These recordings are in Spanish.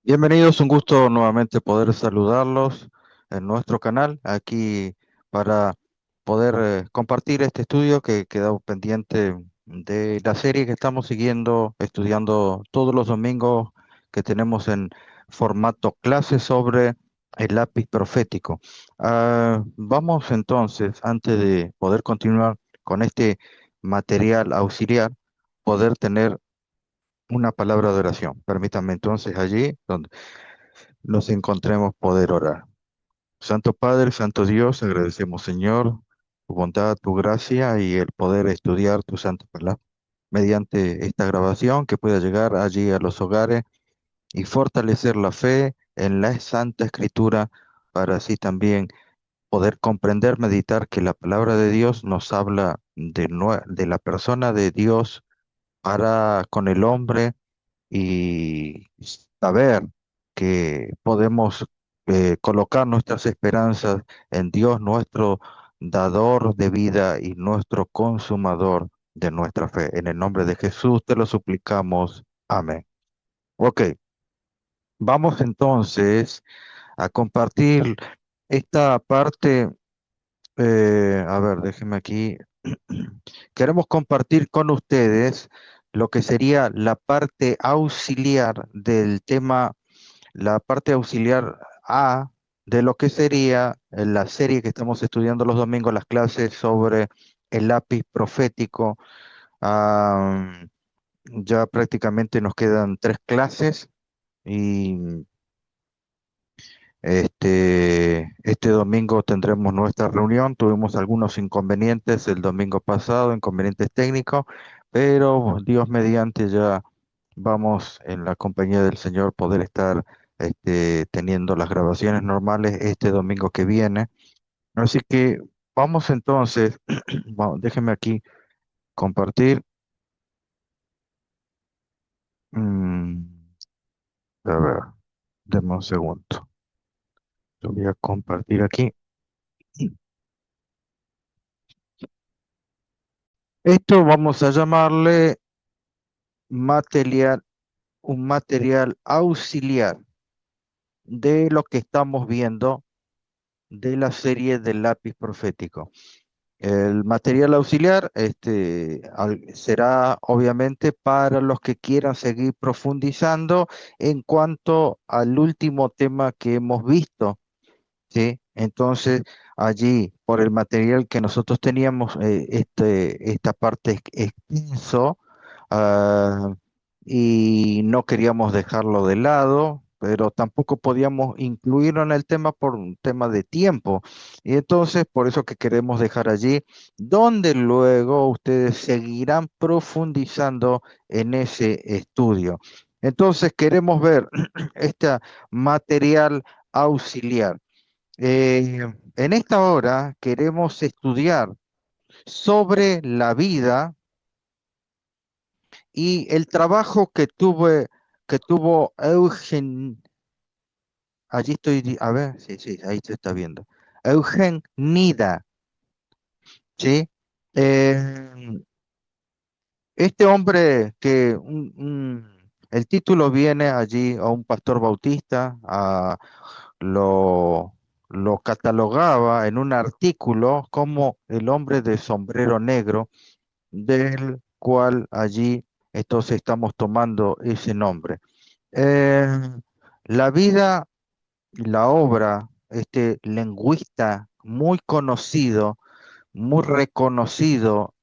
Bienvenidos, un gusto nuevamente poder saludarlos en nuestro canal, aquí para poder compartir este estudio que quedó pendiente de la serie que estamos siguiendo, estudiando todos los domingos que tenemos en formato clase sobre el lápiz profético. Vamos entonces, antes de poder continuar con este material auxiliar, poder tener una palabra de oración. Permítanme entonces allí donde nos encontremos poder orar. Santo Padre, Santo Dios, agradecemos, Señor, tu bondad, tu gracia y el poder estudiar tu santa palabra mediante esta grabación que pueda llegar allí a los hogares y fortalecer la fe en la Santa Escritura para así también poder comprender, meditar que la palabra de Dios nos habla de la persona de Dios para con el hombre y saber que podemos colocar nuestras esperanzas en Dios, nuestro dador de vida y nuestro consumador de nuestra fe. En el nombre de Jesús te lo suplicamos. Amén. Ok, vamos entonces a compartir esta parte. A ver, déjenme aquí. Queremos compartir con ustedes lo que sería la parte auxiliar del tema, la parte auxiliar A de lo que sería la serie que estamos estudiando los domingos, las clases sobre el lápiz profético. Ah, ya prácticamente nos quedan 3 clases y este domingo tendremos nuestra reunión. Tuvimos algunos inconvenientes el domingo pasado, inconvenientes técnicos, pero Dios mediante ya vamos en la compañía del Señor poder estar teniendo las grabaciones normales este domingo que viene. Así que vamos entonces, déjenme aquí compartir. Mm, a ver, denme un segundo. Lo voy a compartir aquí. Esto vamos a llamarle material, un material auxiliar de lo que estamos viendo de la serie del lápiz profético. El material auxiliar será obviamente para los que quieran seguir profundizando en cuanto al último tema que hemos visto, ¿sí? Entonces, allí, por el material que nosotros teníamos, esta parte extenso, ah, y no queríamos dejarlo de lado, pero tampoco podíamos incluirlo en el tema por un tema de tiempo. Y entonces, por eso que queremos dejar allí, donde luego ustedes seguirán profundizando en ese estudio. Entonces, queremos ver este material auxiliar. En esta hora queremos estudiar sobre la vida y el trabajo que tuvo Eugen, allí estoy, a ver, sí, sí, ahí se está viendo. Eugen Nida, ¿sí? Eh, este hombre el título viene allí a un pastor bautista, lo, lo catalogaba en un artículo como el hombre de sombrero negro, del cual allí entonces estamos tomando ese nombre. Eh, la vida y la obra, este lingüista muy conocido, muy reconocido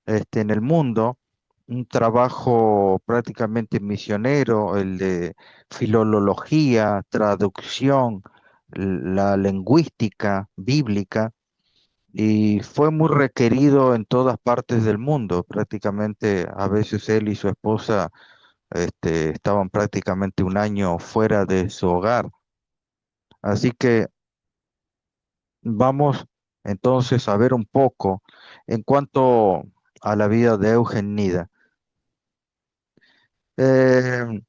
en el mundo, un trabajo prácticamente misionero, el de filología, traducción, la lingüística bíblica, y fue muy requerido en todas partes del mundo. Prácticamente a veces él y su esposa estaban prácticamente un año fuera de su hogar. Así que vamos entonces a ver un poco en cuanto a la vida de Eugen Nida. Eh,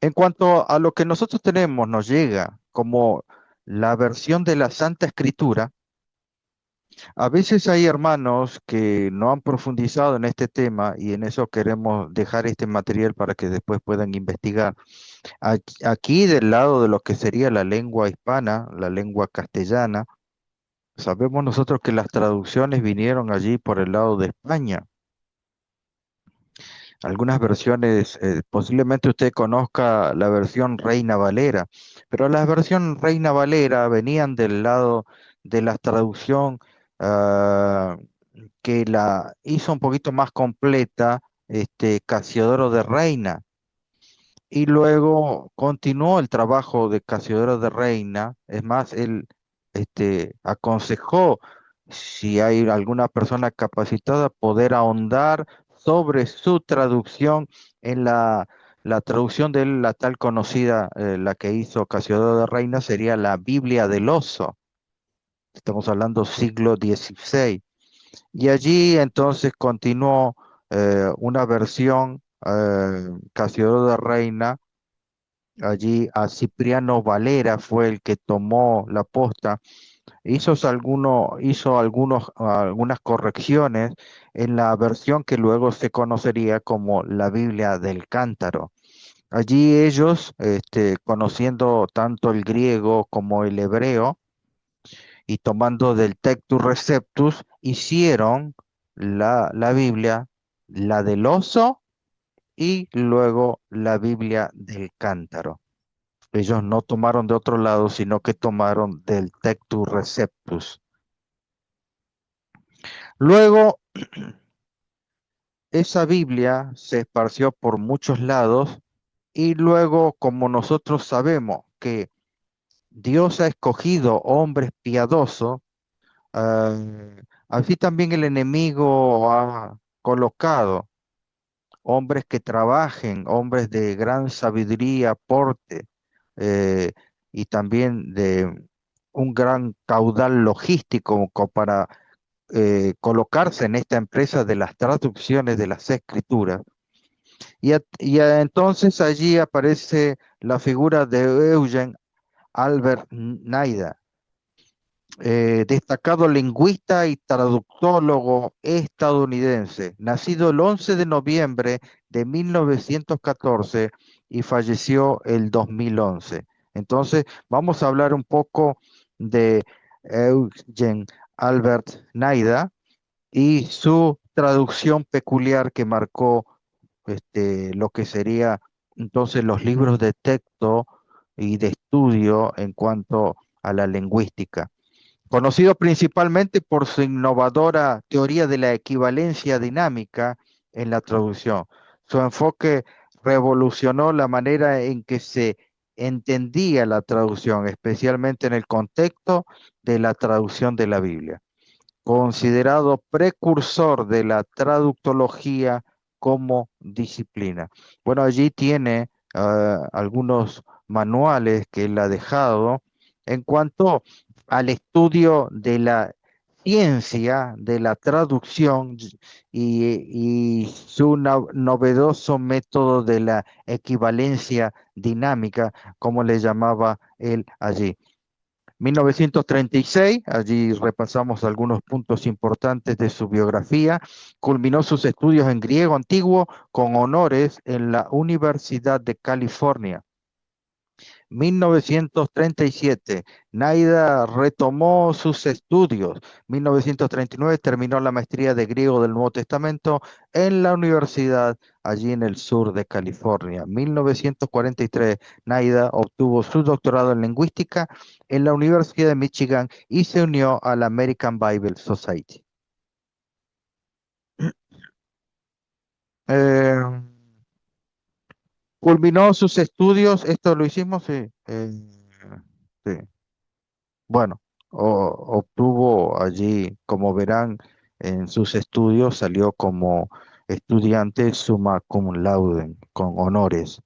en cuanto a lo que nosotros tenemos, nos llega como la versión de la Santa Escritura. A veces hay hermanos que no han profundizado en este tema y en eso queremos dejar este material para que después puedan investigar. Aquí del lado de lo que sería la lengua hispana, la lengua castellana, sabemos nosotros que las traducciones vinieron allí por el lado de España. Algunas versiones, posiblemente usted conozca la versión Reina Valera, pero la versión Reina Valera venían del lado de la traducción ah, que la hizo un poquito más completa, Casiodoro de Reina. Y luego continuó el trabajo de Casiodoro de Reina. Es más, él aconsejó, si hay alguna persona capacitada, poder ahondar sobre su traducción en la traducción de él, la tal conocida, la que hizo Casiodoro de Reina, sería la Biblia del Oso. Estamos hablando siglo XVI. Y allí entonces continuó una versión, Casiodoro de Reina. Allí a Cipriano Valera fue el que tomó la posta, algunas correcciones en la versión que luego se conocería como la Biblia del Cántaro. Allí ellos, conociendo tanto el griego como el hebreo y tomando del Tectus Receptus, hicieron la Biblia, la del oso y luego la Biblia del Cántaro. Ellos no tomaron de otro lado, sino que tomaron del Tectus Receptus. Luego, esa Biblia se esparció por muchos lados y luego, como nosotros sabemos que Dios ha escogido hombres piadosos, ah, así también el enemigo ha colocado hombres que trabajen, hombres de gran sabiduría, porte, eh, y también de un gran caudal logístico para colocarse en esta empresa de las traducciones de las escrituras. Entonces allí aparece la figura de Eugen Albert Naida, destacado lingüista y traductólogo estadounidense, nacido el 11 de noviembre de 1914 y falleció el 2011. Entonces, vamos a hablar un poco de Eugen Albert Naida y su traducción peculiar que marcó lo que sería entonces los libros de texto y de estudio en cuanto a la lingüística. Conocido principalmente por su innovadora teoría de la equivalencia dinámica en la traducción. Su enfoque revolucionó la manera en que se entendía la traducción, especialmente en el contexto de la traducción de la Biblia, considerado precursor de la traductología como disciplina. Bueno, allí tiene algunos manuales que él ha dejado en cuanto al estudio de la ciencia de la traducción y su novedoso método de la equivalencia dinámica, como le llamaba él allí. 1936, allí repasamos algunos puntos importantes de su biografía. Culminó sus estudios en griego antiguo con honores en la Universidad de California. 1937, Naida retomó sus estudios. 1939 terminó la maestría de griego del Nuevo Testamento en la universidad allí en el sur de California. 1943, Naida obtuvo su doctorado en lingüística en la Universidad de Michigan y se unió a la American Bible Society. Eh, Culminó sus estudios, esto lo hicimos, sí. Sí. Bueno, obtuvo allí, como verán, en sus estudios salió como estudiante summa cum laude, con honores.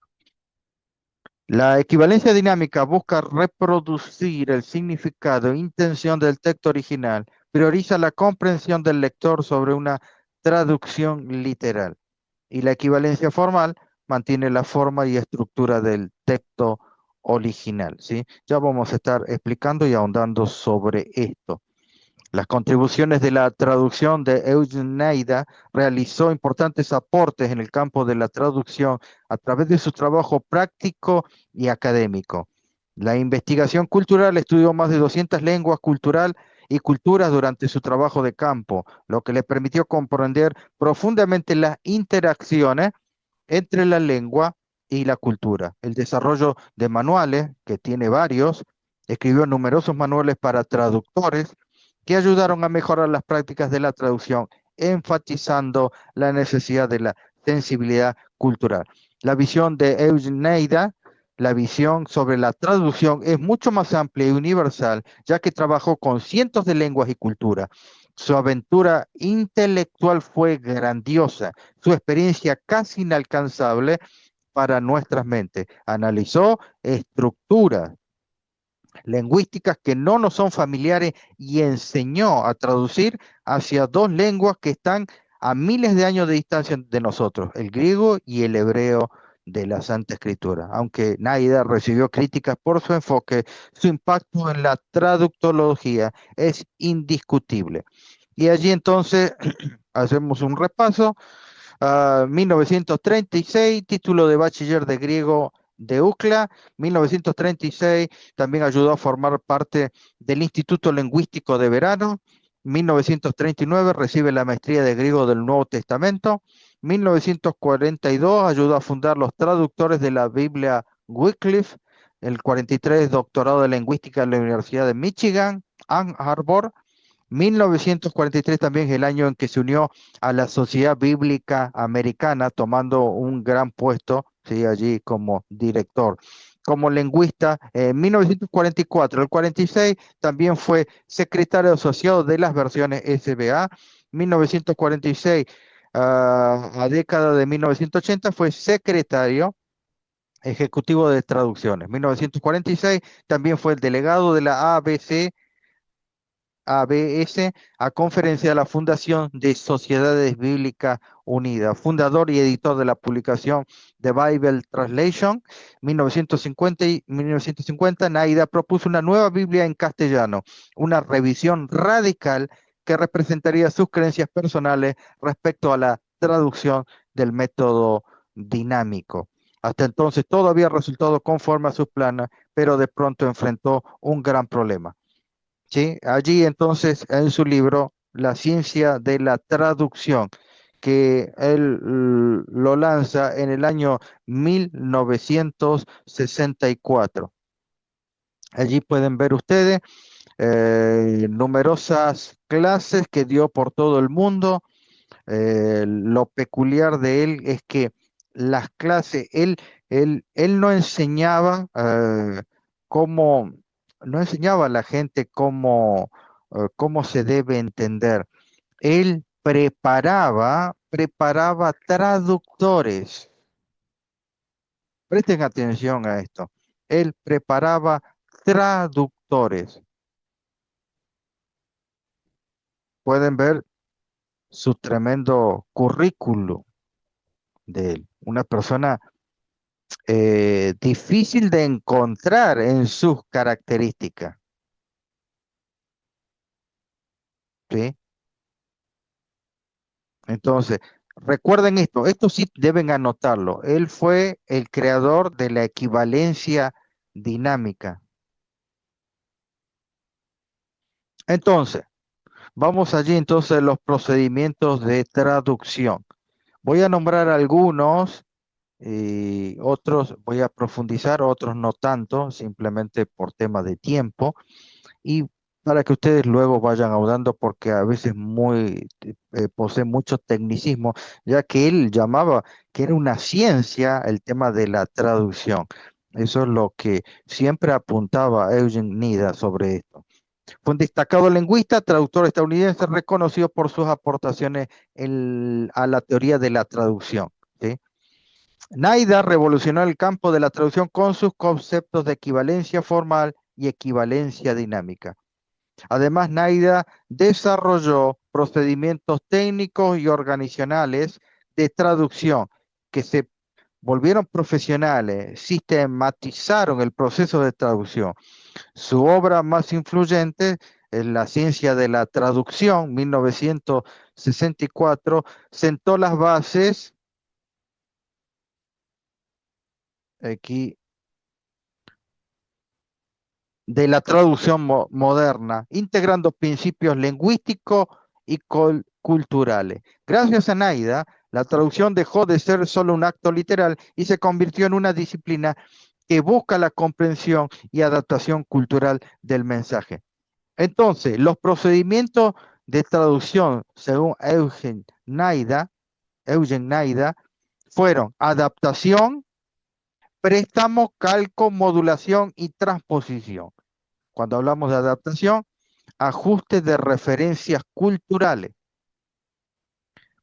La equivalencia dinámica busca reproducir el significado e intención del texto original, prioriza la comprensión del lector sobre una traducción literal. Y la equivalencia formal mantiene la forma y estructura del texto original, ¿sí? Ya vamos a estar explicando y ahondando sobre esto. Las contribuciones de la traducción de Eugen Neida realizó importantes aportes en el campo de la traducción a través de su trabajo práctico y académico. La investigación cultural estudió más de 200 lenguas cultural y culturas durante su trabajo de campo, lo que le permitió comprender profundamente las interacciones entre la lengua y la cultura. El desarrollo de manuales, que tiene varios, escribió numerosos manuales para traductores que ayudaron a mejorar las prácticas de la traducción, enfatizando la necesidad de la sensibilidad cultural. La visión de Eugen Neida, la visión sobre la traducción, es mucho más amplia y universal, ya que trabajó con cientos de lenguas y culturas. Su aventura intelectual fue grandiosa, su experiencia casi inalcanzable para nuestras mentes. Analizó estructuras lingüísticas que no nos son familiares y enseñó a traducir hacia dos lenguas que están a miles de años de distancia de nosotros, el griego y el hebreo de la Santa Escritura. Aunque Naida recibió críticas por su enfoque, su impacto en la traductología es indiscutible. Y allí entonces hacemos un repaso. 1936, título de bachiller de griego de UCLA. 1936 también ayudó a formar parte del Instituto Lingüístico de Verano. 1939 recibe la maestría de griego del Nuevo Testamento. 1942 ayudó a fundar los traductores de la Biblia Wycliffe. El 43 doctorado de lingüística en la Universidad de Michigan, Ann Arbor. 1943 también es el año en que se unió a la Sociedad Bíblica Americana, tomando un gran puesto, ¿sí? Allí como director. Como lingüista, en 1944, el 46 también fue secretario asociado de las versiones SBA. 1946 a década de 1980 fue secretario ejecutivo de traducciones. 1946 también fue el delegado de la ABS a conferencia de la Fundación de Sociedades Bíblicas Unidas, fundador y editor de la publicación The Bible Translation. 1950, Naida propuso una nueva Biblia en castellano, una revisión radical que representaría sus creencias personales respecto a la traducción del método dinámico. Hasta entonces todo había resultado conforme a sus planes, pero de pronto enfrentó un gran problema. ¿Sí? Allí entonces en su libro La ciencia de la traducción, que él lo lanza en el año 1964. Allí pueden ver ustedes numerosas clases que dio por todo el mundo. Lo peculiar de él es que las clases, él no enseñaba cómo, no enseñaba a la gente cómo se debe entender. Él preparaba traductores. Presten atención a esto. Él preparaba traductores. Pueden ver su tremendo currículum de él. Una persona difícil de encontrar en sus características, ¿sí? Entonces, recuerden esto sí deben anotarlo. Él fue el creador de la equivalencia dinámica. Entonces, vamos allí entonces a los procedimientos de traducción. Voy a nombrar algunos y otros voy a profundizar, otros no tanto, simplemente por tema de tiempo. Y para que ustedes luego vayan audando, porque a veces posee mucho tecnicismo, ya que él llamaba que era una ciencia el tema de la traducción. Eso es lo que siempre apuntaba Eugen Nida sobre esto. Fue un destacado lingüista, traductor estadounidense, reconocido por sus aportaciones a la teoría de la traducción. ¿Sí? Naida revolucionó el campo de la traducción con sus conceptos de equivalencia formal y equivalencia dinámica. Además, Naida desarrolló procedimientos técnicos y organizacionales de traducción que se volvieron profesionales, sistematizaron el proceso de traducción. Su obra más influyente en la ciencia de la traducción, 1964, sentó las bases, aquí, de la traducción moderna, integrando principios lingüísticos y culturales. Gracias a Naida, la traducción dejó de ser solo un acto literal y se convirtió en una disciplina que busca la comprensión y adaptación cultural del mensaje. Entonces, los procedimientos de traducción, según Eugen Naida, fueron adaptación, préstamo, calco, modulación y transposición. Cuando hablamos de adaptación, ajuste de referencias culturales.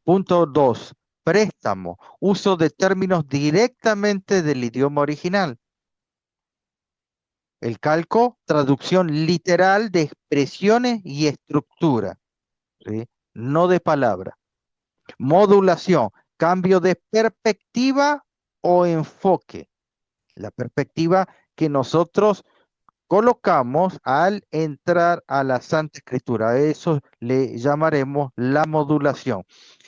Punto 2. Préstamo, uso de términos directamente del idioma original. El calco, traducción literal de expresiones y estructura, ¿sí? No de palabra. Modulación, cambio de perspectiva o enfoque. La perspectiva que nosotros colocamos al entrar a la Santa Escritura. A eso le llamaremos la modulación.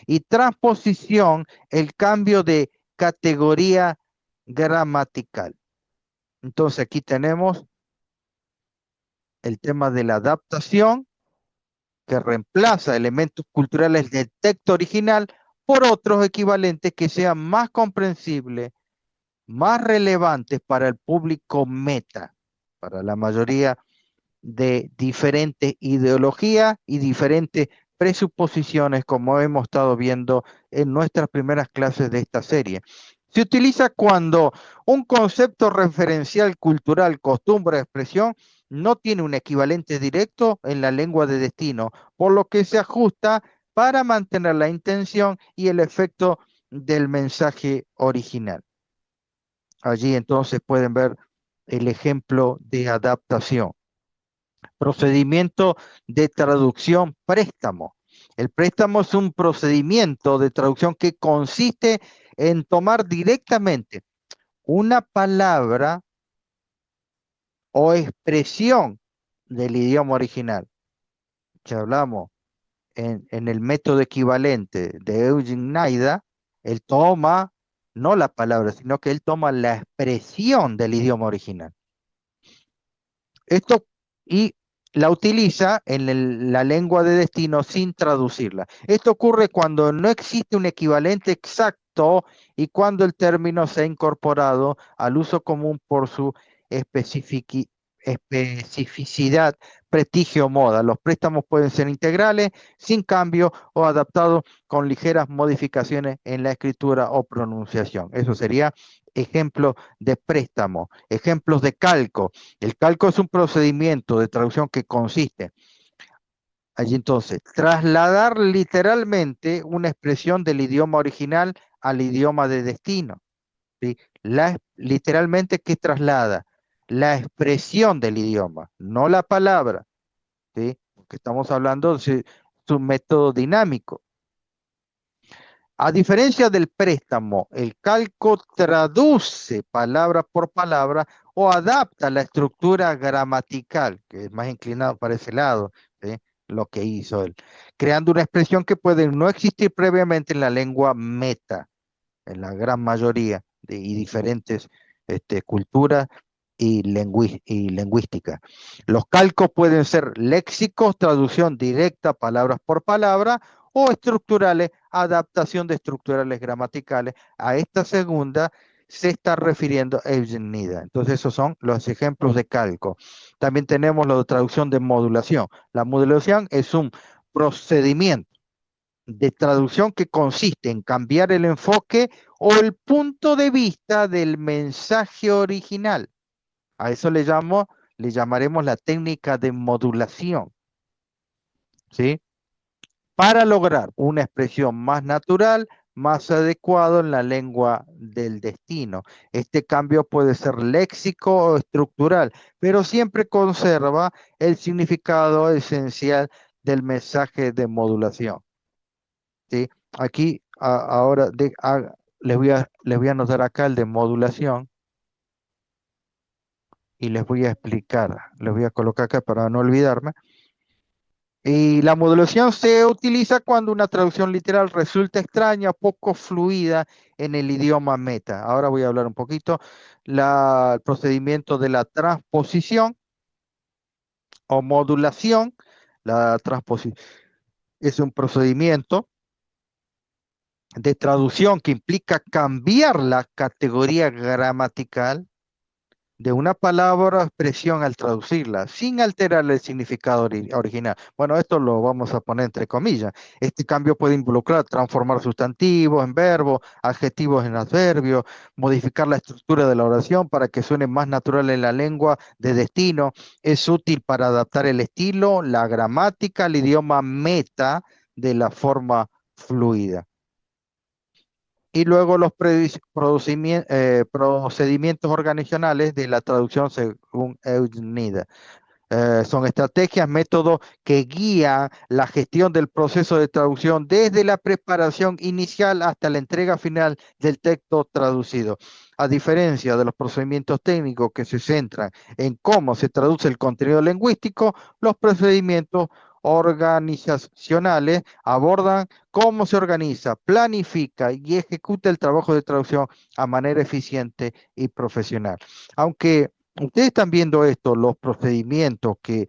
Y transposición, el cambio de categoría gramatical. Entonces aquí tenemos el tema de la adaptación, que reemplaza elementos culturales del texto original por otros equivalentes que sean más comprensibles, más relevantes para el público meta, para la mayoría de diferentes ideologías y diferentes presuposiciones, como hemos estado viendo en nuestras primeras clases de esta serie. Se utiliza cuando un concepto referencial cultural, costumbre, expresión, no tiene un equivalente directo en la lengua de destino, por lo que se ajusta para mantener la intención y el efecto del mensaje original. Allí entonces pueden ver el ejemplo de adaptación. Procedimiento de traducción préstamo. El préstamo es un procedimiento de traducción que consiste en tomar directamente una palabra o expresión del idioma original. Ya hablamos en el método equivalente de Eugen Naida, él toma no la palabra, sino que él toma la expresión del idioma original. Esto y la utiliza en la lengua de destino sin traducirla. Esto ocurre cuando no existe un equivalente exacto y cuando el término se ha incorporado al uso común por su especificidad, prestigio o moda. Los préstamos pueden ser integrales, sin cambio o adaptados con ligeras modificaciones en la escritura o pronunciación. Eso sería ejemplo de préstamo, ejemplos de calco. El calco es un procedimiento de traducción que consiste, allí entonces, trasladar literalmente una expresión del idioma original al idioma de destino. ¿Sí? Literalmente, ¿qué traslada? La expresión del idioma, no la palabra. ¿Sí? Porque estamos hablando de un método dinámico. A diferencia del préstamo, el calco traduce palabra por palabra o adapta la estructura gramatical, que es más inclinado para ese lado, ¿sí? Lo que hizo él, creando una expresión que puede no existir previamente en la lengua meta, en la gran mayoría y diferentes culturas y lingüística. Los calcos pueden ser léxicos, traducción directa, palabras por palabra, o estructurales, adaptación de estructurales gramaticales. A esta segunda se está refiriendo Eugen Nida. Entonces, esos son los ejemplos de calco. También tenemos la traducción de modulación. La modulación es un procedimiento de traducción que consiste en cambiar el enfoque o el punto de vista del mensaje original. A eso le llamaremos la técnica de modulación, ¿sí? Para lograr una expresión más natural, más adecuado en la lengua del destino. Este cambio puede ser léxico o estructural, pero siempre conserva el significado esencial del mensaje de modulación. ¿Sí? Aquí ahora les voy a anotar acá el de modulación y les voy a explicar, les voy a colocar acá para no olvidarme. Y la modulación se utiliza cuando una traducción literal resulta extraña, poco fluida en el idioma meta. Ahora voy a hablar un poquito. El procedimiento de la transposición o modulación. La transposición es un procedimiento de traducción que implica cambiar la categoría gramatical de una palabra o expresión al traducirla, sin alterar el significado original. Bueno, esto lo vamos a poner entre comillas. Este cambio puede involucrar transformar sustantivos en verbos, adjetivos en adverbios, modificar la estructura de la oración para que suene más natural en la lengua de destino. Es útil para adaptar el estilo, la gramática, al idioma meta de la forma fluida. Y luego los procedimientos organizacionales de la traducción según Eugenia. Son estrategias, métodos que guían la gestión del proceso de traducción desde la preparación inicial hasta la entrega final del texto traducido. A diferencia de los procedimientos técnicos que se centran en cómo se traduce el contenido lingüístico, los procedimientos organizacionales abordan cómo se organiza, planifica y ejecuta el trabajo de traducción a manera eficiente y profesional. Aunque ustedes están viendo esto, los procedimientos que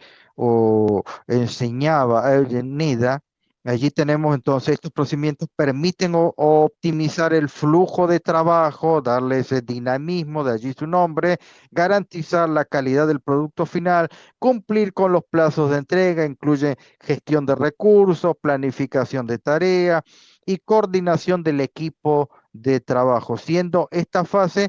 enseñaba Nida. Allí tenemos entonces estos procedimientos permiten optimizar el flujo de trabajo, darle ese dinamismo, de allí su nombre, garantizar la calidad del producto final, cumplir con los plazos de entrega, incluye gestión de recursos, planificación de tareas y coordinación del equipo de trabajo, siendo esta fase.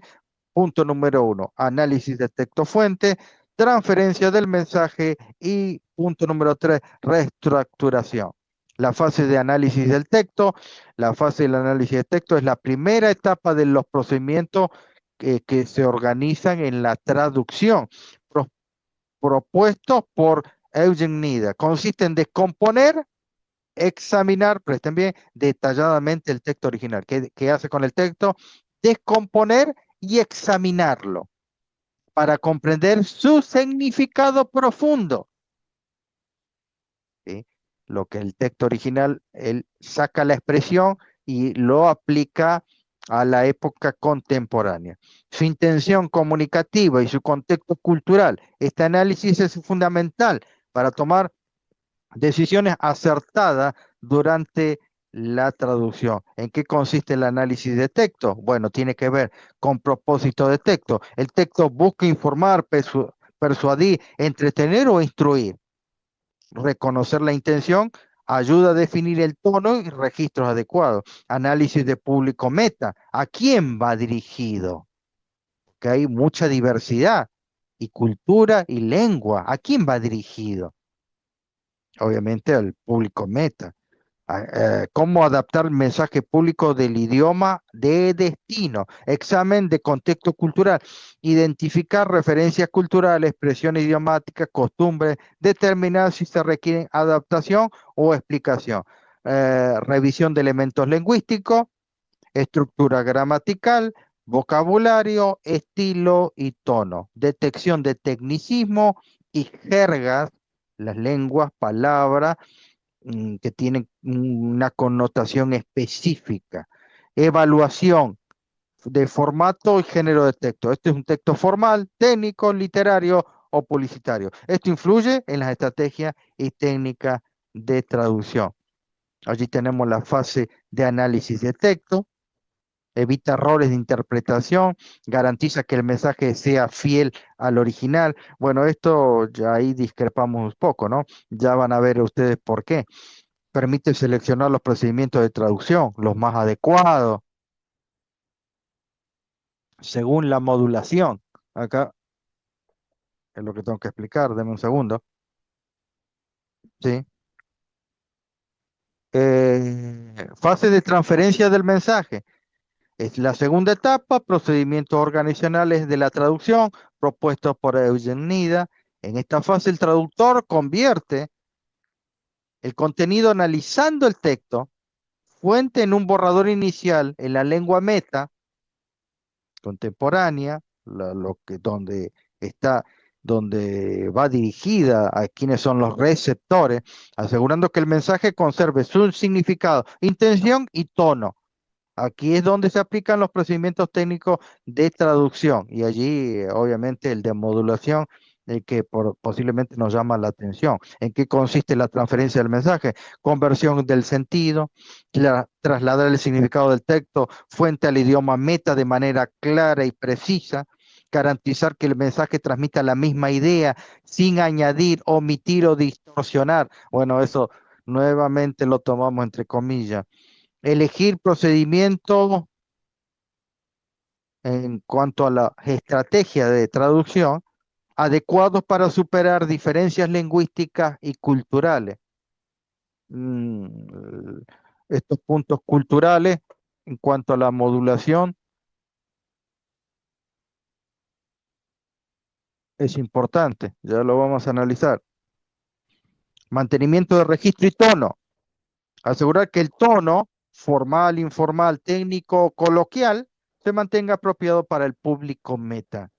Punto número uno, análisis de texto fuente, transferencia del mensaje y punto número tres, reestructuración. La fase de análisis del texto, la fase del análisis de texto es la primera etapa de los procedimientos que se organizan en la traducción, pro- propuestos por Eugen Nida. Consiste en descomponer, examinar, presten bien, detalladamente el texto original. ¿Qué hace con el texto? Descomponer y examinarlo para comprender su significado profundo. ¿Sí? Lo que el texto original, él saca la expresión y lo aplica a la época contemporánea. Su intención comunicativa y su contexto cultural. Este análisis es fundamental para tomar decisiones acertadas durante la traducción. ¿En qué consiste el análisis de texto? Bueno, tiene que ver con propósito de texto. El texto busca informar, persuadir, entretener o instruir. Reconocer la intención ayuda a definir el tono y registros adecuados. Análisis de público meta. ¿A quién va dirigido? Que hay mucha diversidad y cultura y lengua. ¿A quién va dirigido? Obviamente al público meta. Cómo adaptar el mensaje público del idioma de destino, examen de contexto cultural, identificar referencias culturales, expresiones idiomáticas, costumbres, determinar si se requieren adaptación o explicación, revisión de elementos lingüísticos, estructura gramatical, vocabulario, estilo y tono, detección de tecnicismo y jergas, las lenguas, palabras que tienen una connotación específica. Evaluación de formato y género de texto. Este es un texto formal, técnico, literario o publicitario. Esto influye en las estrategias y técnicas de traducción. Allí tenemos la fase de análisis de texto, evita errores de interpretación, garantiza que el mensaje sea fiel al original. Bueno, esto ya ahí discrepamos un poco, ¿no? Ya van a ver ustedes por qué. Permite seleccionar los procedimientos de traducción, los más adecuados, según la modulación. Acá es lo que tengo que explicar, deme un segundo. ¿Sí? Fase de transferencia del mensaje. Es la segunda etapa, procedimientos organizacionales de la traducción propuestos por Eugen Nida. En esta fase el traductor convierte el contenido analizando el texto, fuente en un borrador inicial en la lengua meta contemporánea, donde está donde va dirigida a quienes son los receptores, asegurando que el mensaje conserve su significado, intención y tono. Aquí es donde se aplican los procedimientos técnicos de traducción y allí, obviamente, el de modulación, que posiblemente nos llama la atención. ¿En qué consiste la transferencia del mensaje? Conversión del sentido, trasladar el significado del texto fuente al idioma meta de manera clara y precisa, garantizar que el mensaje transmita la misma idea sin añadir, omitir o distorsionar. Bueno, eso nuevamente lo tomamos entre comillas. Elegir procedimientos en cuanto a la estrategia de traducción adecuados para superar diferencias lingüísticas y culturales. Mm, Estos puntos culturales en cuanto a la modulación es importante, ya lo vamos a analizar. Mantenimiento de registro y tono. Asegurar que el tono formal, informal, técnico, coloquial se mantenga apropiado para el público meta.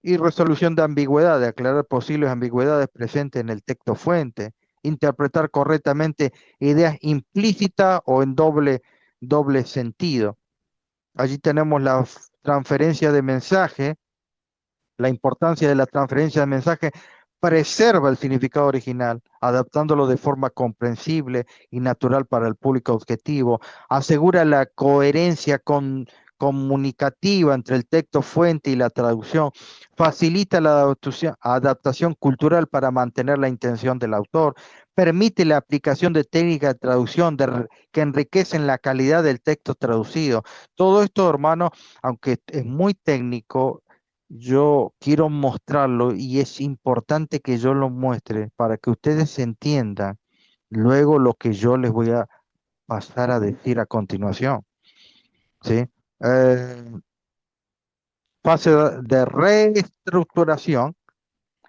Y resolución de ambigüedades, aclarar posibles ambigüedades presentes en el texto fuente, interpretar correctamente ideas implícitas o en doble sentido. Allí tenemos la transferencia de mensaje, la importancia de la transferencia de mensaje preserva el significado original, adaptándolo de forma comprensible y natural para el público objetivo, asegura la coherencia comunicativa entre el texto fuente y la traducción, facilita la adaptación cultural para mantener la intención del autor, permite la aplicación de técnicas de traducción que enriquecen la calidad del texto traducido. Todo esto, hermano, aunque es muy técnico, yo quiero mostrarlo y es importante que yo lo muestre para que ustedes entiendan luego lo que yo les voy a pasar a decir a continuación, ¿sí? Eh, Fase de reestructuración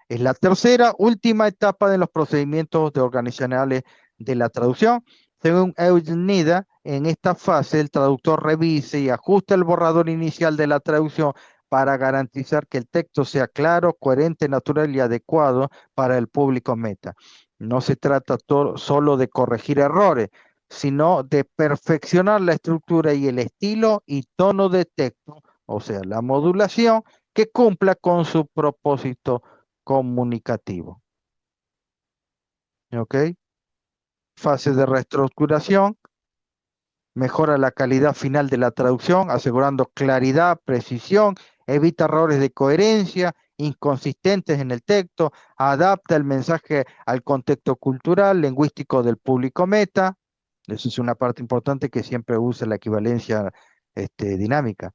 es la tercera, última etapa de los procedimientos organizacionales de la traducción. Según Eugenia, en esta fase el traductor revise y ajusta el borrador inicial de la traducción para garantizar que el texto sea claro, coherente, natural y adecuado para el público meta. No se trata solo de corregir errores, sino de perfeccionar la estructura y el estilo y tono de texto, o sea, la modulación, que cumpla con su propósito comunicativo. ¿Ok? Fase de reestructuración, mejora la calidad final de la traducción, asegurando claridad, precisión, evita errores de coherencia, inconsistentes en el texto, adapta el mensaje al contexto cultural, lingüístico del público meta. Eso es una parte importante que siempre usa la equivalencia dinámica.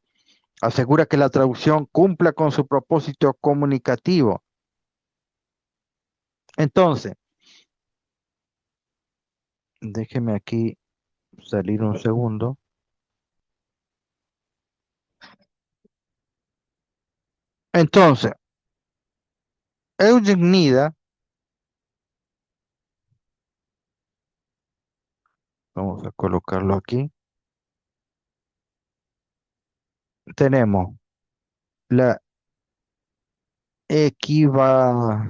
Asegura que la traducción cumpla con su propósito comunicativo. Entonces, déjeme aquí salir un segundo. Entonces, Eugen Nida, vamos a colocarlo aquí, tenemos la equiva-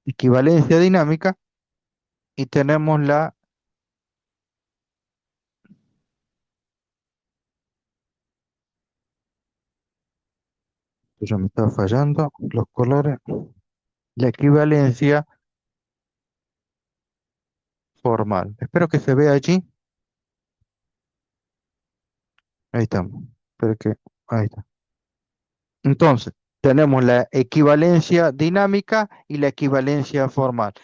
equivalencia dinámica y tenemos ya me está fallando los colores, la equivalencia formal. Espero que se vea allí. Ahí estamos. Espero que, ahí está. Entonces, tenemos la equivalencia dinámica y la equivalencia formal.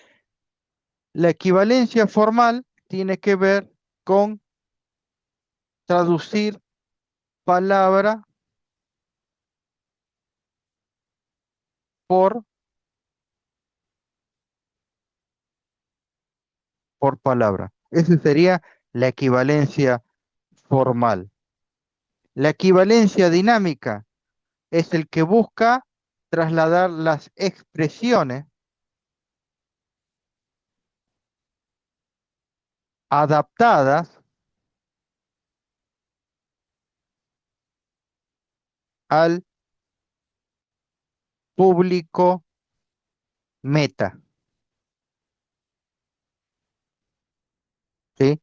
La equivalencia formal tiene que ver con traducir palabra por, por palabra. Esa sería la equivalencia formal. La equivalencia dinámica es el que busca trasladar las expresiones adaptadas al público meta, ¿sí?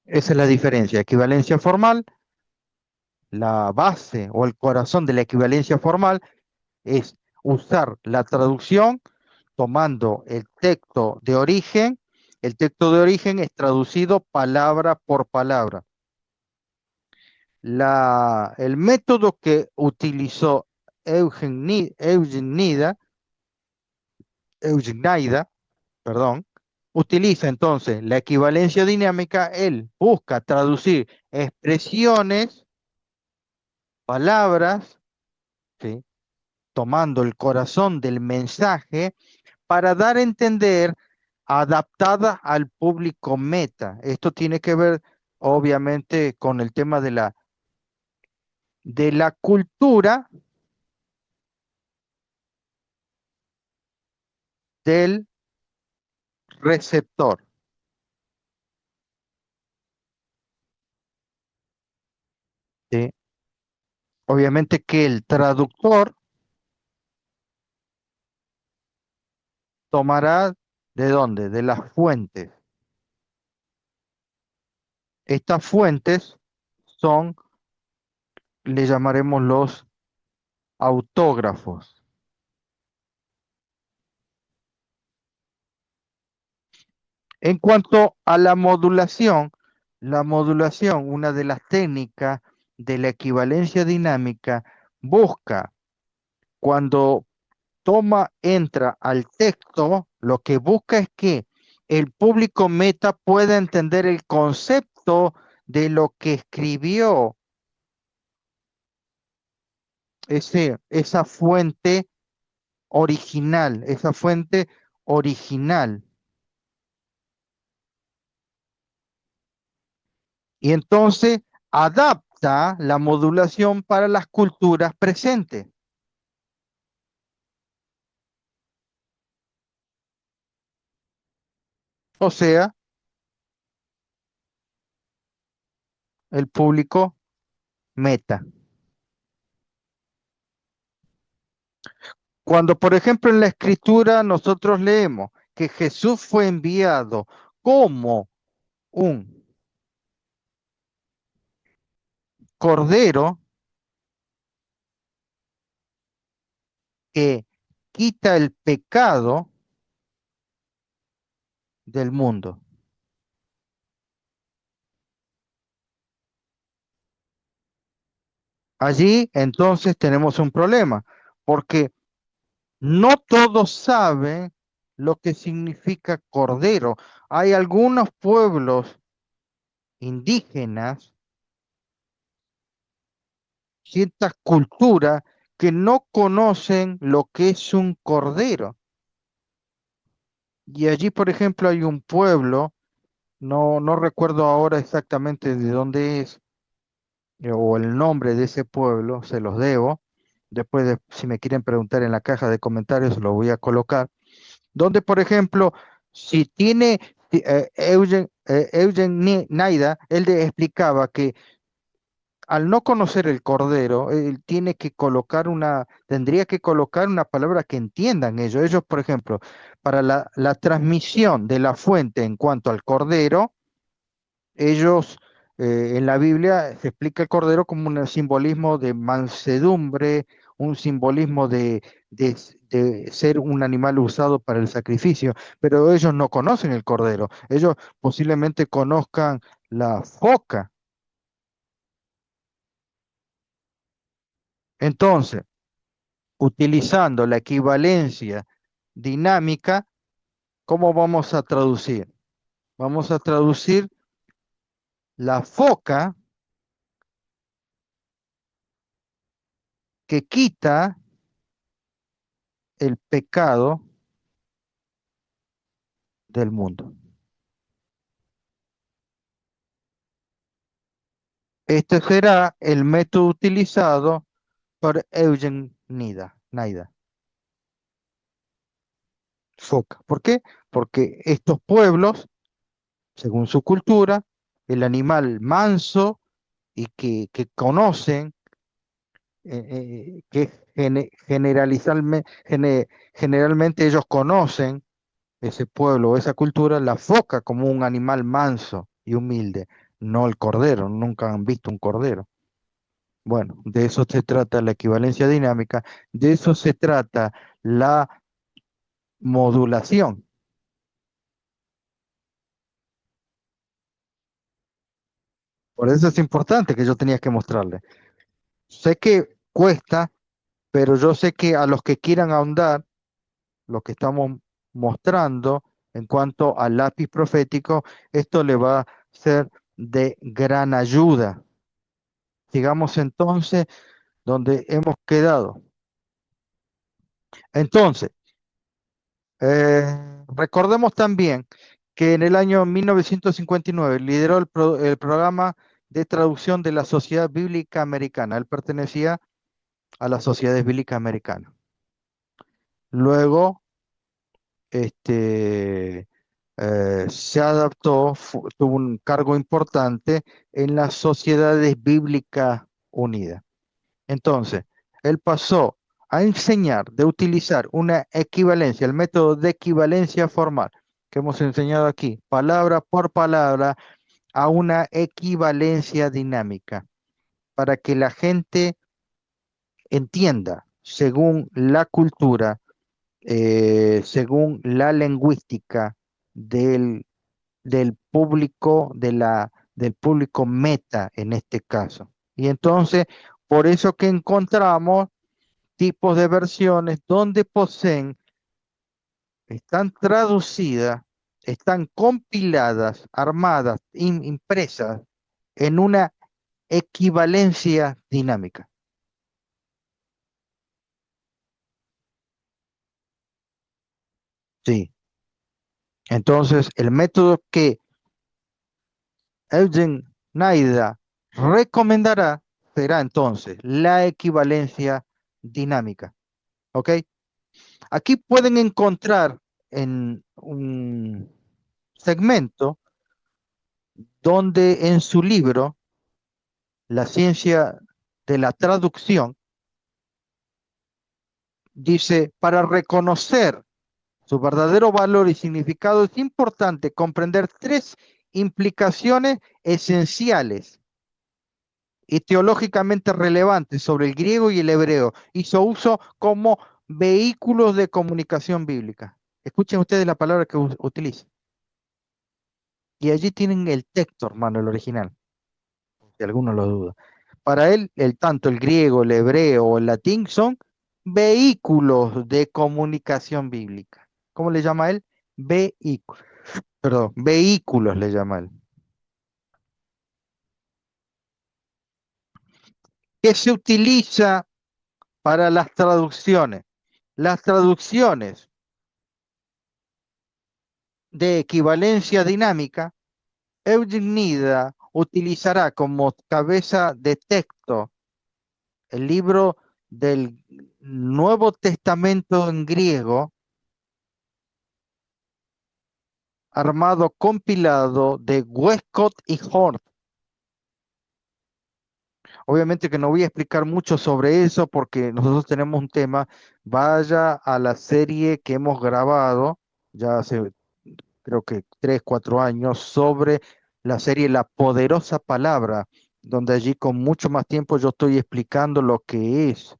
Esa es la diferencia. Equivalencia formal, la base o el corazón de la equivalencia formal es usar la traducción tomando el texto de origen es traducido palabra por palabra. El método que utilizó Eugenida, perdón, utiliza entonces la equivalencia dinámica, él busca traducir expresiones, palabras, ¿sí? Tomando el corazón del mensaje para dar a entender adaptada al público meta. Esto tiene que ver, obviamente, con el tema de la cultura del receptor. ¿Sí? Obviamente que el traductor tomará ¿de dónde? De las fuentes. Estas fuentes son, le llamaremos los autógrafos. En cuanto a la modulación, una de las técnicas de la equivalencia dinámica, busca cuando entra al texto, lo que busca es que el público meta pueda entender el concepto de lo que escribió esa fuente esa fuente original. Y entonces adapta la modulación para las culturas presentes. O sea, el público meta. Cuando, por ejemplo, en la escritura nosotros leemos que Jesús fue enviado como un cordero que quita el pecado del mundo. Allí entonces tenemos un problema, porque no todos saben lo que significa cordero. Hay algunos pueblos indígenas, ciertas culturas que no conocen lo que es un cordero. Y allí, por ejemplo, hay un pueblo, no recuerdo ahora exactamente de dónde es, o el nombre de ese pueblo, se los debo. Después, si me quieren preguntar en la caja de comentarios, lo voy a colocar. Donde, por ejemplo, si tiene Naida, él le explicaba que al no conocer el cordero, él tendría que colocar una palabra que entiendan ellos. Ellos, por ejemplo, para la transmisión de la fuente en cuanto al cordero, ellos en la Biblia se explica el cordero como un simbolismo de mansedumbre, un simbolismo de ser un animal usado para el sacrificio, pero ellos no conocen el cordero, ellos posiblemente conozcan la foca. Entonces, utilizando la equivalencia dinámica, ¿cómo vamos a traducir? Vamos a traducir la foca que quita el pecado del mundo. Este será el método utilizado por Naida, Foca. ¿Por qué? Porque estos pueblos, según su cultura, el animal manso y que conocen que generalmente ellos conocen ese pueblo o esa cultura, la foca como un animal manso y humilde, no el cordero, nunca han visto un cordero. Bueno, de eso se trata la equivalencia dinámica, de eso se trata la modulación. Por eso es importante que yo tenía que mostrarle. Sé que cuesta, pero yo sé que a los que quieran ahondar, lo que estamos mostrando en cuanto al lápiz profético, esto le va a ser de gran ayuda. Sigamos entonces donde hemos quedado. Entonces, recordemos también que en el año 1959 lideró el programa de traducción de la Sociedad Bíblica Americana. Él pertenecía a la Sociedad Bíblica Americana. Luego, este, se adaptó, tuvo un cargo importante en las Sociedades Bíblicas Unidas. Entonces, él pasó a enseñar de utilizar una equivalencia, el método de equivalencia formal que hemos enseñado aquí, palabra por palabra, a una equivalencia dinámica, para que la gente entienda, según la cultura, según la lingüística del, del público, del público meta en este caso. Y entonces, por eso que encontramos tipos de versiones donde poseen, están traducidas, están compiladas, armadas, impresas en una equivalencia dinámica. Sí. Entonces, el método que Eugen Naida recomendará será entonces la equivalencia dinámica. ¿Ok? Aquí pueden encontrar en un segmento donde en su libro, La ciencia de la traducción, dice, para reconocer su verdadero valor y significado es importante comprender tres implicaciones esenciales y teológicamente relevantes sobre el griego y el hebreo y su uso como vehículos de comunicación bíblica. Escuchen ustedes la palabra que utiliza. Y allí tienen el texto, hermano, el original, si alguno lo duda. Para él, tanto el griego, el hebreo o el latín son vehículos de comunicación bíblica. ¿Cómo le llama él? Vehículos. Perdón, vehículos le llama él. Que se utiliza para las traducciones. Las traducciones de equivalencia dinámica, Eugen Nida utilizará como cabeza de texto el libro del Nuevo Testamento en griego, armado compilado de Westcott y Hort. Obviamente que no voy a explicar mucho sobre eso porque nosotros tenemos un tema. Vaya a la serie que hemos grabado, ya hace creo que 3, 4 años, sobre la serie La Poderosa Palabra, donde allí con mucho más tiempo yo estoy explicando lo que es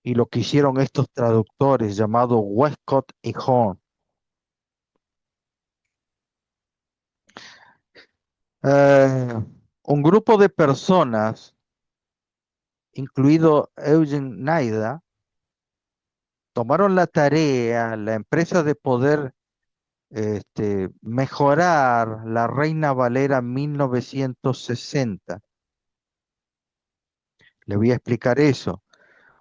y lo que hicieron estos traductores llamados Westcott y Horn. Un grupo de personas, incluido Eugen Naida, tomaron la tarea, la empresa de poder mejorar la Reina Valera 1960. Le voy a explicar eso.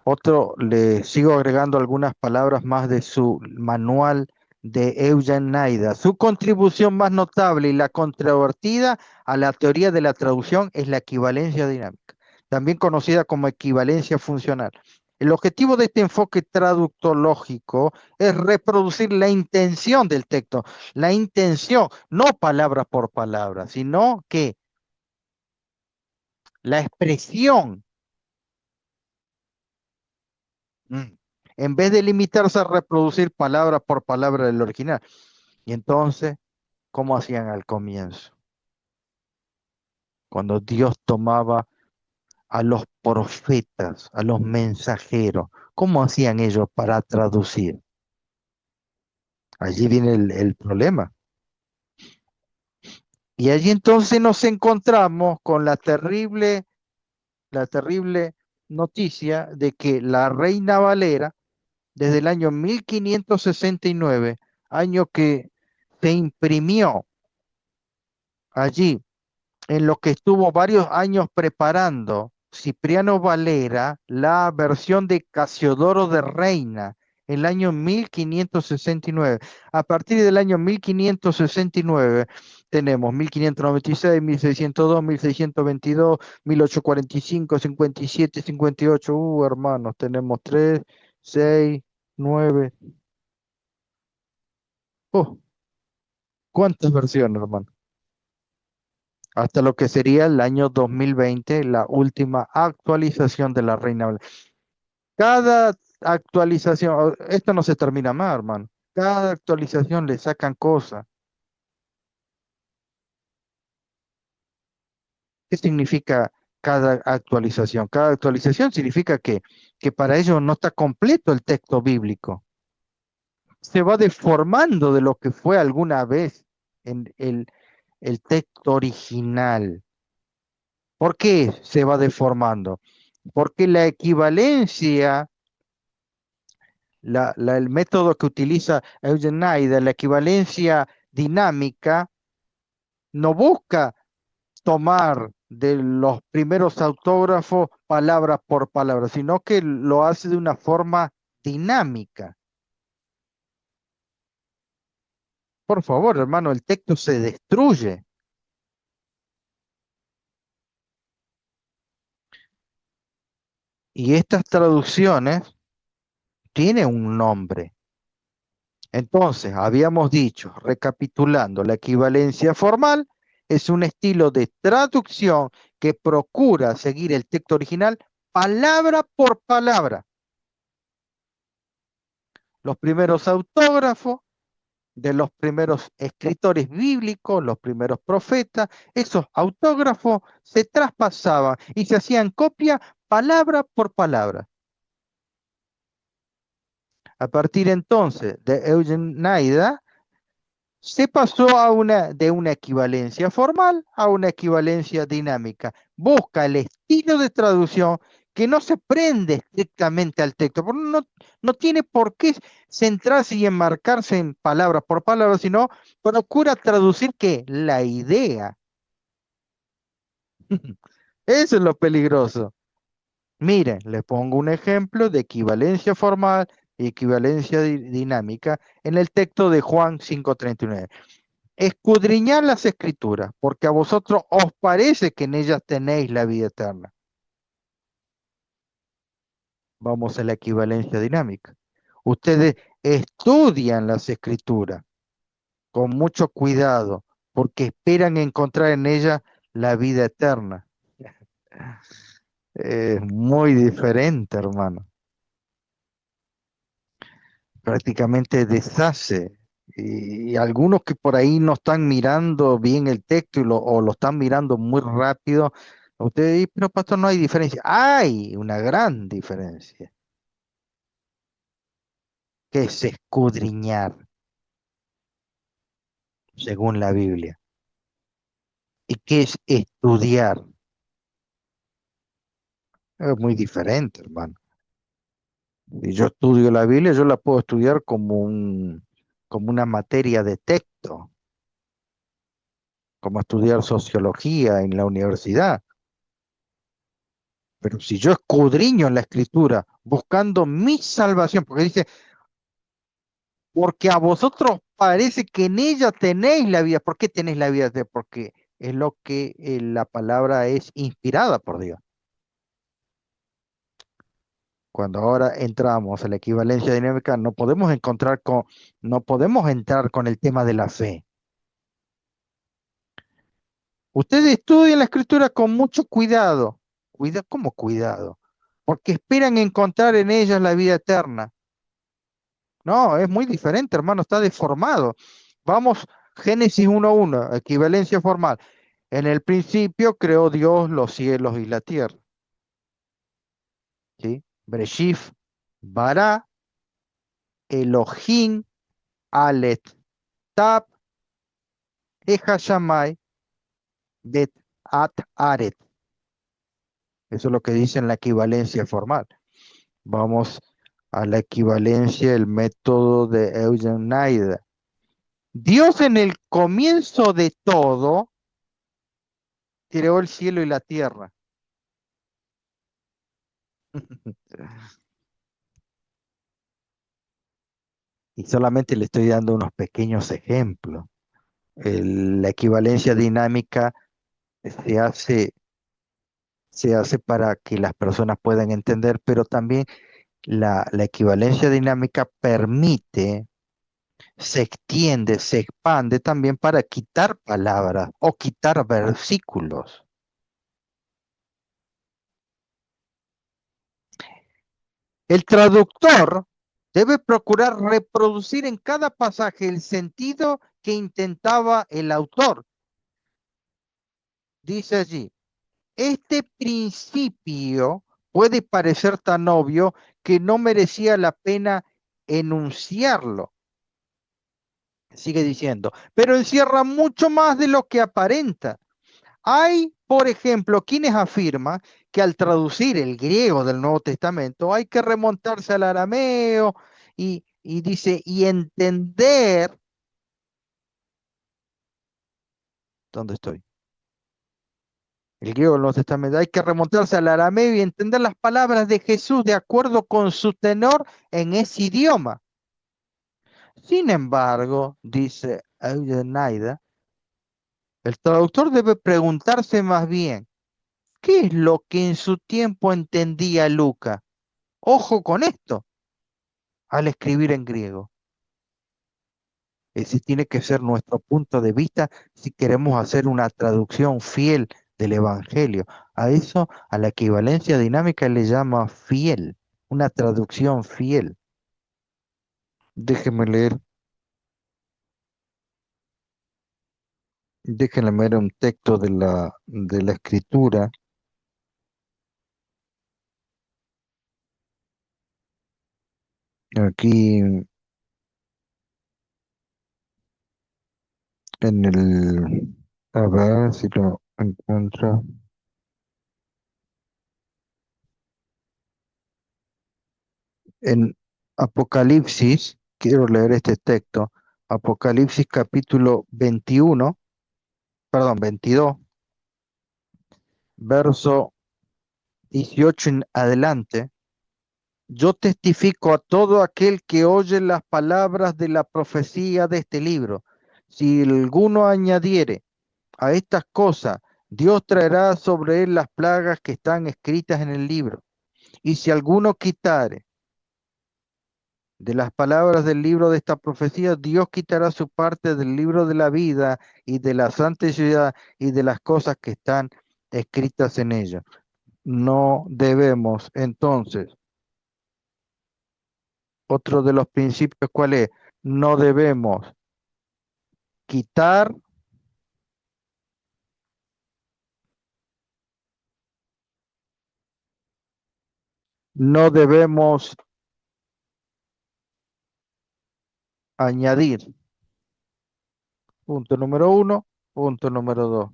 Otro, le sigo agregando algunas palabras más de su manual de Eugen Naida. Su contribución más notable y la controvertida a la teoría de la traducción es la equivalencia dinámica, también conocida como equivalencia funcional. El objetivo de este enfoque traductológico es reproducir la intención del texto, la intención, no palabra por palabra, sino que la expresión, mm, en vez de limitarse a reproducir palabra por palabra del original. Y entonces, ¿cómo hacían al comienzo? Cuando Dios tomaba a los profetas, a los mensajeros, ¿cómo hacían ellos para traducir? Allí viene el problema. Y allí entonces nos encontramos con la terrible noticia de que la Reina Valera, desde el año 1569, año que se imprimió allí, en lo que estuvo varios años preparando Cipriano Valera, la versión de Casiodoro de Reina, el año 1569. A partir del año 1569 tenemos 1596, 1602, 1622, 1845, 57, 58. Hermanos, tenemos 3, 6, 9. Oh, ¿cuántas versiones, hermano? Hasta lo que sería el año 2020, la última actualización de la Reina Valera. Cada actualización, esto no se termina más, hermano. Cada actualización le sacan cosas. ¿Qué significa cada actualización? Cada actualización significa que para ellos no está completo el texto bíblico. Se va deformando de lo que fue alguna vez en el texto original. ¿Por qué se va deformando? Porque la equivalencia, el método que utiliza Eugen Naida, la equivalencia dinámica, no busca tomar de los primeros autógrafos palabra por palabra, sino que lo hace de una forma dinámica. Por favor, hermano, el texto se destruye y estas traducciones tienen un nombre. Entonces, habíamos dicho, recapitulando, la equivalencia formal es un estilo de traducción que procura seguir el texto original palabra por palabra. Los primeros autógrafos de los primeros escritores bíblicos, los primeros profetas, esos autógrafos se traspasaban y se hacían copia palabra por palabra. A partir entonces de Eugen Naida, se pasó de una equivalencia formal a una equivalencia dinámica. Busca el estilo de traducción que no se prende estrictamente al texto, porque no tiene por qué centrarse y enmarcarse en palabra por palabra, sino procura traducir que la idea. Eso es lo peligroso. Miren, les pongo un ejemplo de equivalencia formal y equivalencia dinámica en el texto de Juan 5:39. Escudriñad las escrituras, porque a vosotros os parece que en ellas tenéis la vida eterna. Vamos a la equivalencia dinámica. Ustedes estudian las escrituras con mucho cuidado, porque esperan encontrar en ellas la vida eterna. Es muy diferente, hermano. Prácticamente deshace. Y algunos que por ahí no están mirando bien el texto o lo están mirando muy rápido, ustedes dicen, pero pastor, no hay diferencia. Hay una gran diferencia, que es escudriñar según la Biblia. ¿Y qué es estudiar? Es muy diferente, hermano. Si yo estudio la Biblia, yo la puedo estudiar como una materia de texto, como estudiar sociología en la universidad. Pero si yo escudriño en la escritura buscando mi salvación, porque dice, porque a vosotros parece que en ella tenéis la vida. ¿Por qué tenéis la vida? Porque es lo que la palabra es inspirada por Dios. Cuando ahora entramos a la equivalencia dinámica, no podemos entrar con el tema de la fe. Ustedes estudian la escritura con mucho cuidado. ¿Cómo cuidado? Porque esperan encontrar en ellas la vida eterna. No, es muy diferente, hermano, está deformado. Vamos, Génesis 1:1, equivalencia formal. En el principio creó Dios los cielos y la tierra. ¿Sí? Bereshith, bara, Elohim, Alet, Tab, Ejashamay, Bet, At, Aret. Eso es lo que dice en la equivalencia formal. Vamos a la equivalencia, el método de Eugen Naida. Dios en el comienzo de todo creó el cielo y la tierra. Y solamente le estoy dando unos pequeños ejemplos. La equivalencia dinámica se hace, se hace para que las personas puedan entender, pero también la equivalencia dinámica permite, se extiende, se expande también para quitar palabras o quitar versículos. El traductor debe procurar reproducir en cada pasaje el sentido que intentaba el autor. Dice allí, este principio puede parecer tan obvio que no merecía la pena enunciarlo. Sigue diciendo, pero encierra mucho más de lo que aparenta. Hay, por ejemplo, quienes afirman que al traducir el griego del Nuevo Testamento hay que remontarse al arameo y dice, y entender, ¿dónde estoy? El griego del Nuevo Testamento, hay que remontarse al arameo y entender las palabras de Jesús de acuerdo con su tenor en ese idioma. Sin embargo, dice Eudenaida, el traductor debe preguntarse más bien, ¿qué es lo que en su tiempo entendía Luca? Ojo con esto, al escribir en griego. Ese tiene que ser nuestro punto de vista si queremos hacer una traducción fiel del Evangelio. A eso, a la equivalencia dinámica le llama fiel, una traducción fiel. Déjenme leer, déjenme leer un texto de la escritura, aquí en a ver si lo encuentro, en Apocalipsis, quiero leer este texto, Apocalipsis capítulo 21, perdón, 22, verso 18 en adelante. Yo testifico a todo aquel que oye las palabras de la profecía de este libro. Si alguno añadiere a estas cosas, Dios traerá sobre él las plagas que están escritas en el libro. Y si alguno quitare de las palabras del libro de esta profecía, Dios quitará su parte del libro de la vida y de la santa ciudad y de las cosas que están escritas en ella. No debemos entonces, otro de los principios, ¿cuál es? No debemos quitar, no debemos añadir. Punto número uno, punto número dos.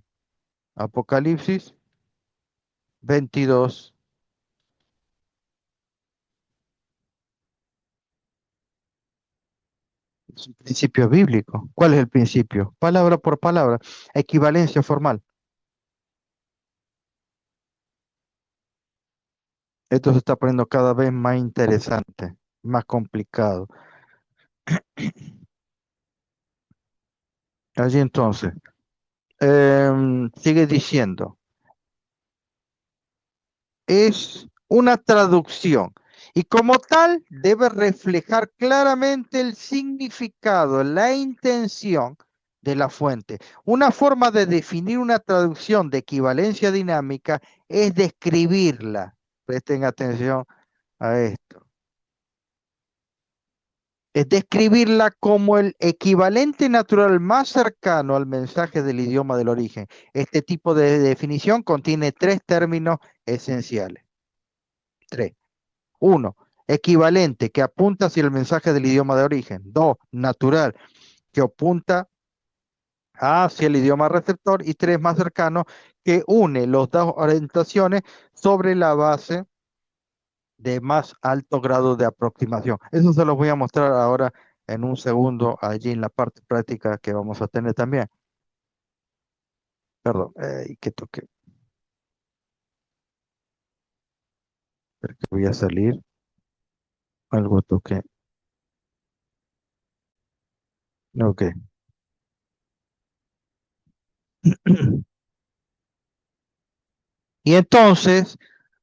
Apocalipsis 22. Es un principio bíblico. ¿Cuál es el principio? Palabra por palabra, equivalencia formal. Esto se está poniendo cada vez más interesante, más complicado. Allí entonces, sigue diciendo, es una traducción y como tal debe reflejar claramente el significado, la intención de la fuente. Una forma de definir una traducción de equivalencia dinámica es describirla. Presten atención a esto. Es describirla como el equivalente natural más cercano al mensaje del idioma del origen. Este tipo de definición contiene tres términos esenciales. Tres. Uno, equivalente, que apunta hacia el mensaje del idioma de origen. Dos, natural, que apunta hacia el idioma receptor. Y tres, más cercano, que une las dos orientaciones sobre la base de más alto grado de aproximación. Eso se los voy a mostrar ahora en un segundo allí en la parte práctica que vamos a tener también. Perdón, que toque, porque voy a salir, algo toque. Ok. Y entonces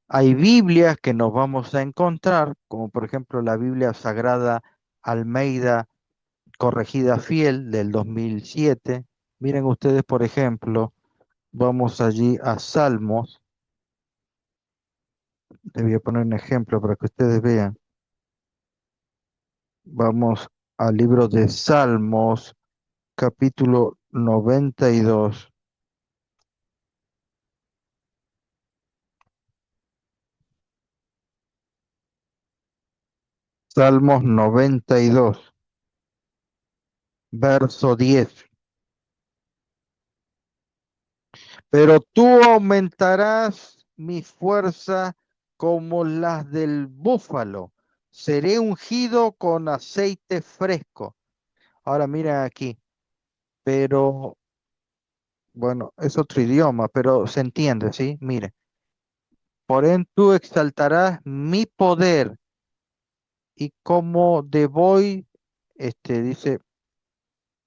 hay Biblias que nos vamos a encontrar, como por ejemplo la Biblia Sagrada Almeida Corregida Fiel del 2007. Miren ustedes, por ejemplo, vamos allí a Salmos. Les voy a poner un ejemplo para que ustedes vean. Vamos al libro de Salmos, capítulo 92. Salmos 92, verso 10. Pero tú aumentarás mi fuerza como las del búfalo. Seré ungido con aceite fresco. Ahora mira aquí, pero bueno, es otro idioma, pero se entiende, ¿sí? Mire, por en tú exaltarás mi poder y como de voy, dice,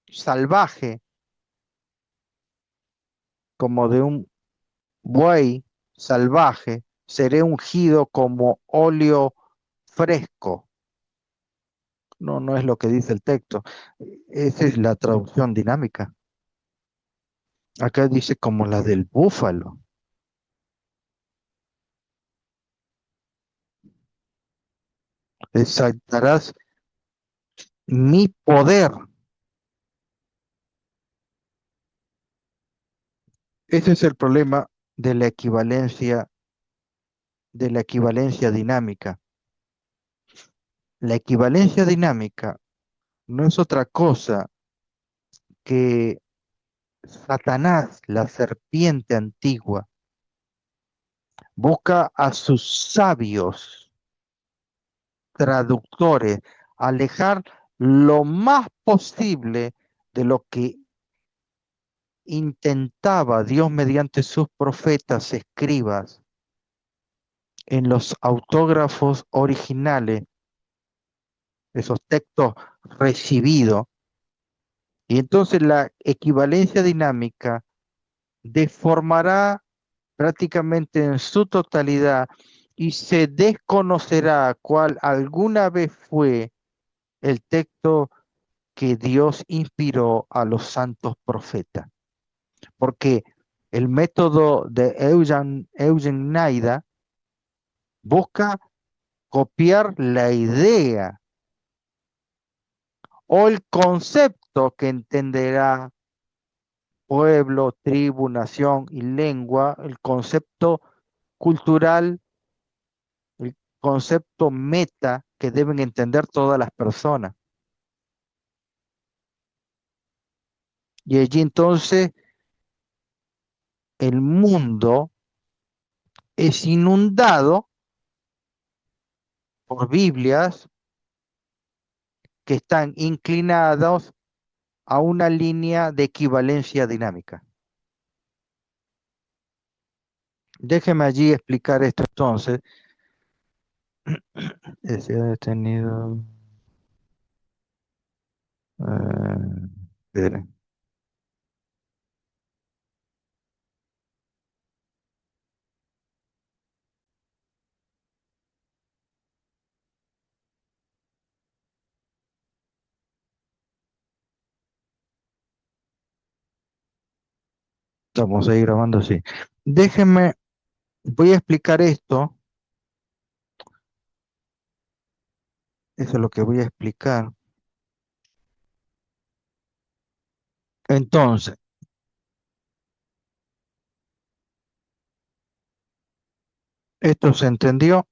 salvaje, como de un buey salvaje, seré ungido como óleo fresco. No, no es lo que dice el texto. Esa es la traducción dinámica. Acá dice como la del búfalo. Exaltarás mi poder. Ese es el problema de la equivalencia dinámica. La equivalencia dinámica no es otra cosa que Satanás, la serpiente antigua, busca a sus sabios traductores alejar lo más posible de lo que intentaba Dios mediante sus profetas, escribas, en los autógrafos originales, esos textos recibidos. Y entonces la equivalencia dinámica deformará prácticamente en su totalidad y se desconocerá cuál alguna vez fue el texto que Dios inspiró a los santos profetas. Porque el método de Eugen Naida busca copiar la idea o el concepto que entenderá pueblo, tribu, nación y lengua, el concepto cultural, el concepto meta que deben entender todas las personas. Y allí entonces el mundo es inundado por Biblias que están inclinados a una línea de equivalencia dinámica. Déjeme allí explicar esto entonces. Se ha detenido. Espere. Estamos ahí grabando, sí. Déjenme, voy a explicar esto. Eso es lo que voy a explicar. Entonces, esto se entendió.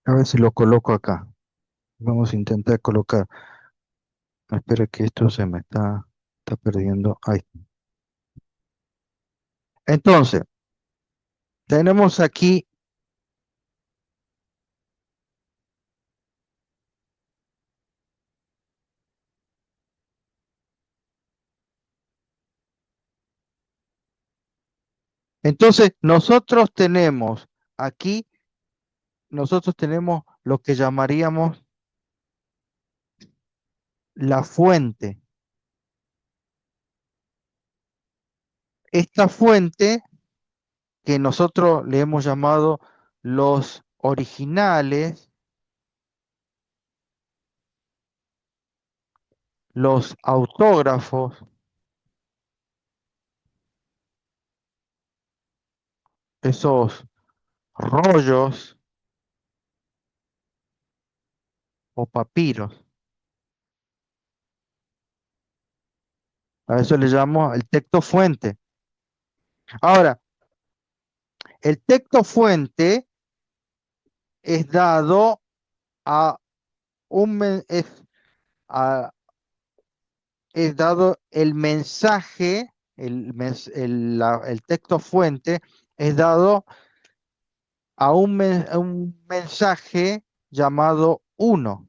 A ver si lo coloco acá. Vamos a intentar colocar. Espera que esto se me está perdiendo. Ahí. Entonces, tenemos aquí, entonces aquí, nosotros tenemos lo que llamaríamos la fuente. Esta fuente que nosotros le hemos llamado los originales, los autógrafos, esos rollos o papiros. A eso le llamo el texto fuente. Ahora, el texto fuente es dado a a- es dado el mensaje, el texto fuente es dado a un mensaje llamado uno.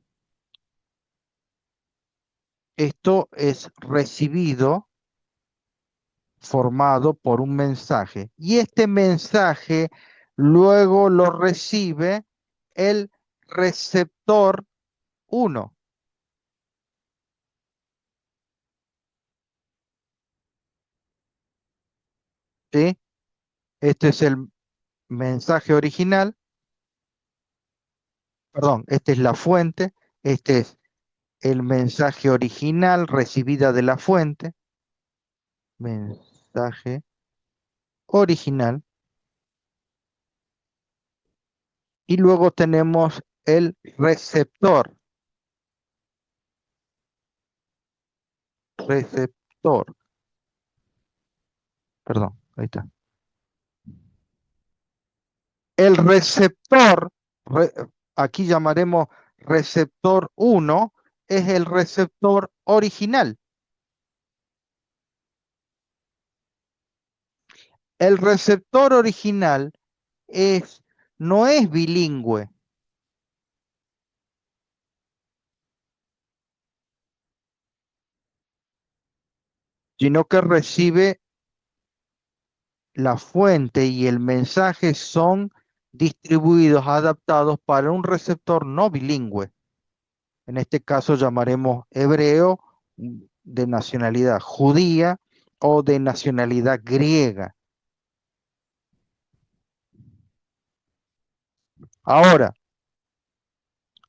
Esto es recibido, formado por un mensaje. Y este mensaje luego lo recibe el receptor uno. ¿Sí? Este es el mensaje original, perdón, esta es la fuente, este es el mensaje original recibida de la fuente, mensaje original, y luego tenemos el receptor, receptor, perdón, ahí está. El receptor, re- aquí llamaremos receptor uno, es el receptor original. El receptor original es, no es bilingüe, sino que recibe la fuente y el mensaje son distribuidos, adaptados para un receptor no bilingüe. En este caso llamaremos hebreo de nacionalidad judía o de nacionalidad griega. Ahora,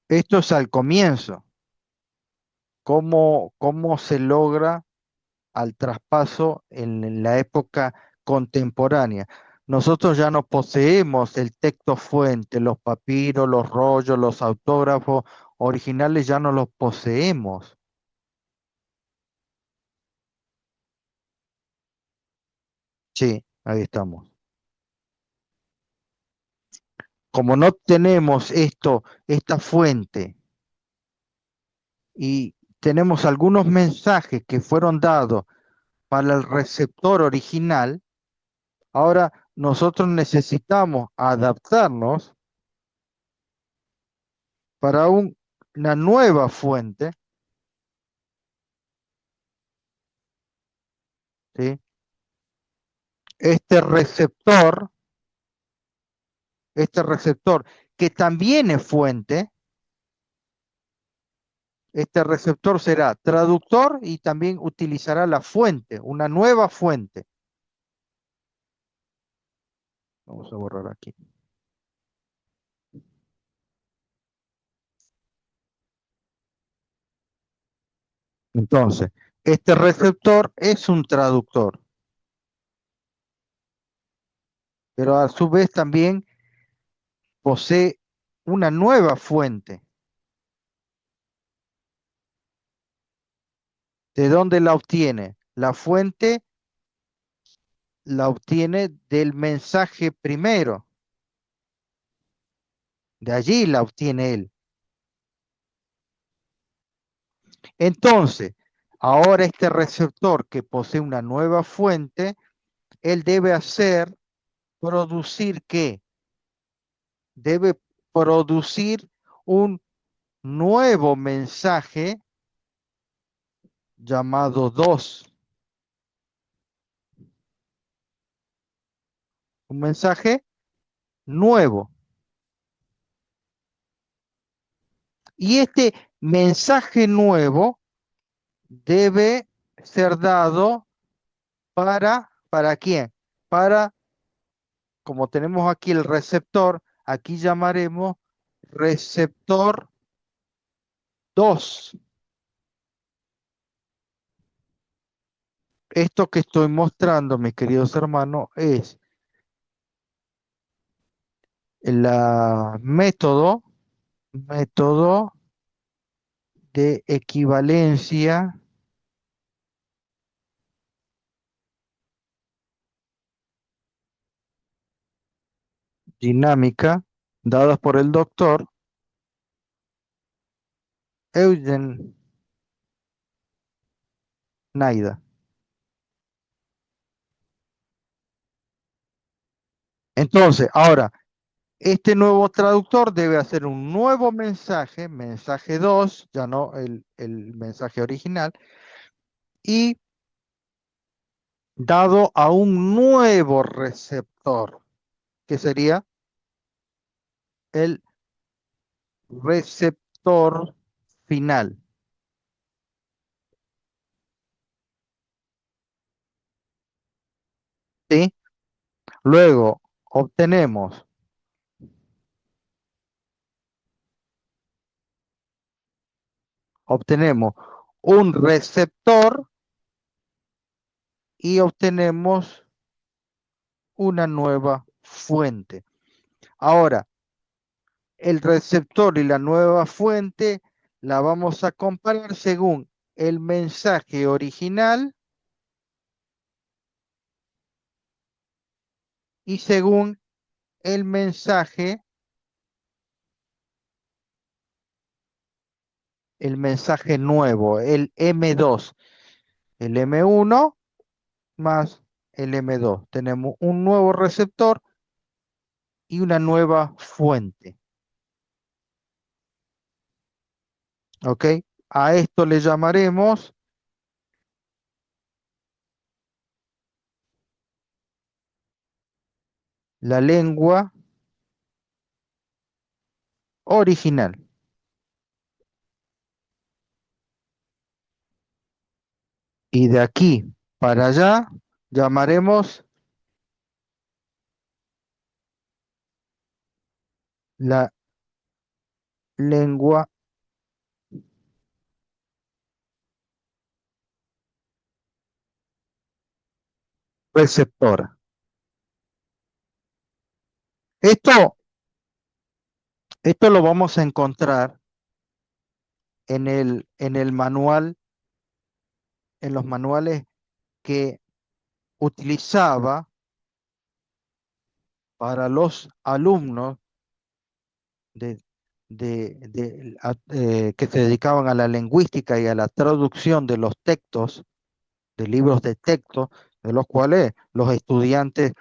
esto es al comienzo. ¿Cómo se logra al traspaso en la época contemporánea? Nosotros ya no poseemos el texto fuente, los papiros, los rollos, los autógrafos originales ya no los poseemos. Sí, ahí estamos. Como no tenemos esta fuente y tenemos algunos mensajes que fueron dados para el receptor original, ahora nosotros necesitamos adaptarnos para una nueva fuente, ¿sí? Este receptor, este receptor que también es fuente, este receptor será traductor y también utilizará la fuente, una nueva fuente. Vamos a borrar aquí. Entonces, Este receptor es un traductor, pero a su vez también posee una nueva fuente. ¿De dónde la obtiene? La fuente la obtiene del mensaje primero. De allí la obtiene él. Entonces, ahora este receptor que posee una nueva fuente, él debe hacer, producir ¿qué? Debe producir un nuevo mensaje llamado 2. Un mensaje nuevo. Y este mensaje nuevo debe ser dado ¿para quién? Para, como tenemos aquí el receptor, aquí llamaremos receptor 2. Esto que estoy mostrando, mis queridos hermanos, es el método de equivalencia dinámica dadas por el doctor Eugen Naida. Entonces, ahora, este nuevo traductor debe hacer un nuevo mensaje, mensaje 2, ya no el mensaje original, y dado a un nuevo receptor, que sería el receptor final. ¿Sí? Luego obtenemos un receptor y obtenemos una nueva fuente. Ahora, el receptor y la nueva fuente la vamos a comparar según el mensaje original y según el mensaje nuevo, el M2, el M1 más el M2. Tenemos un nuevo receptor y una nueva fuente. ¿Ok? A esto le llamaremos la lengua original. Y de aquí para allá llamaremos la lengua receptora. Esto, esto lo vamos a encontrar en el manual, en los manuales que utilizaba para los alumnos de, que se dedicaban a la lingüística y a la traducción de los textos, de libros de texto, de los cuales los estudiantes